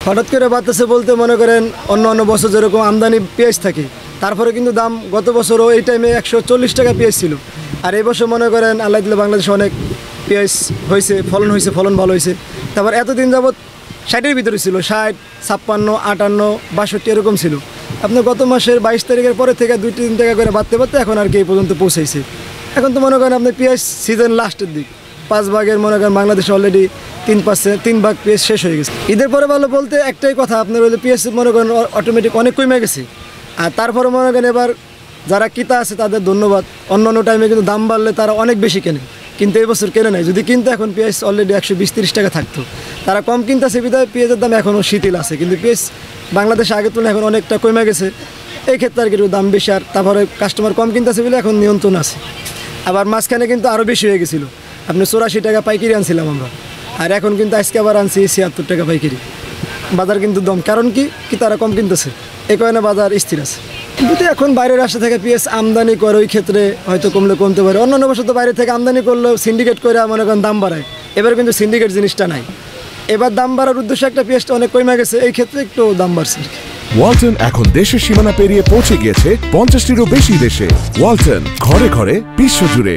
হঠাৎ করে বাড়তেছে বলতে মনে করেন অন্য বছর যেরকম আমদানি পেঁয়াজ থাকে তারপরে কিন্তু দাম গত বছরও এই টাইমে 140 টাকা পেঁয়াজ ছিল। আর এই বছর মনে করেন আল্লাহ দিলে বাংলাদেশে অনেক পেঁয়াজ হয়েছে, ফলন ভালো হয়েছে। তারপর এতদিন যাবৎ 60-এর ভিতরে ছিল, 60, 56, 58, 62 এরকম ছিল। আপনার গত মাসের 22 তারিখের পরে থেকে 2-3 টাকা করে বাড়তে এখন আর কি এই পর্যন্ত পৌঁছাইছে। এখন তো মনে করেন আপনার পেঁয়াজ সিজন লাস্টের দিক, 5 ভাগের মনে করেন বাংলাদেশে অলরেডি 3 ভাগ পেঁয়াজ শেষ হয়ে গেছে। ঈদের পরে ভালো বলতে একটাই কথা, আপনার ওই পেঁয়াজ মনে করেন অটোমেটিক অনেক কমে গেছে। আর তারপরে মনে করেন এবার যারা কিতা আছে তাদের ধন্যবাদ, অন্য টাইমে কিন্তু দাম বাড়লে তারা অনেক বেশি কেনে, কিন্তু এই বছর কেনে নাই। যদি কিনতে এখন পেঁয়াজ অলরেডি 120-130 টাকা থাকতো, তারা কম কিনতেছে বিধায় পেঁয়াজের দাম এখনও শিথিল আছে। কিন্তু পেঁয়াজ বাংলাদেশে আগের তুলনায় এখন অনেকটা কমে গেছে, এই ক্ষেত্রে আর কি একটু দাম বেশি। আর তারপরে কাস্টমার কম কিনতেছে বলে এখন নিয়ন্ত্রণ আছে। আবার মাঝখানে কিন্তু আরও বেশি হয়ে গেছিলো, আপনি 84 টাকা পাইকারি আনছিলাম আমরা, আর এখন কিন্তু আজকে আবার আনছি 76 টাকা পাইকারি। বাজার কিন্তু দম, কারণ কি তারা কম কিনতেছে, এই কারণে বাজার স্থির আছে। কিন্তু এখন বাইরের রাষ্ট্র থেকে পেঁয়াজ আমদানি করে, ওই ক্ষেত্রে হয়তো কমতে পারে। অন্যান্য বছর তো বাইরে থেকে আমদানি করলেও সিন্ডিকেট করে মনে করেন দাম বাড়ায়, এবার কিন্তু সিন্ডিকেট জিনিসটা নাই। এবার দাম বাড়ার উদ্দেশ্যে একটা পেঁয়াজটা অনেক কমে গেছে, এই ক্ষেত্রে একটু দাম বাড়ছে। ওয়ালটন এখন দেশের সীমানা পেরিয়ে পৌঁছে গিয়েছে 50টিরও বেশি দেশে। ওয়ালটন, ঘরে ঘরে বিশ্বজুড়ে।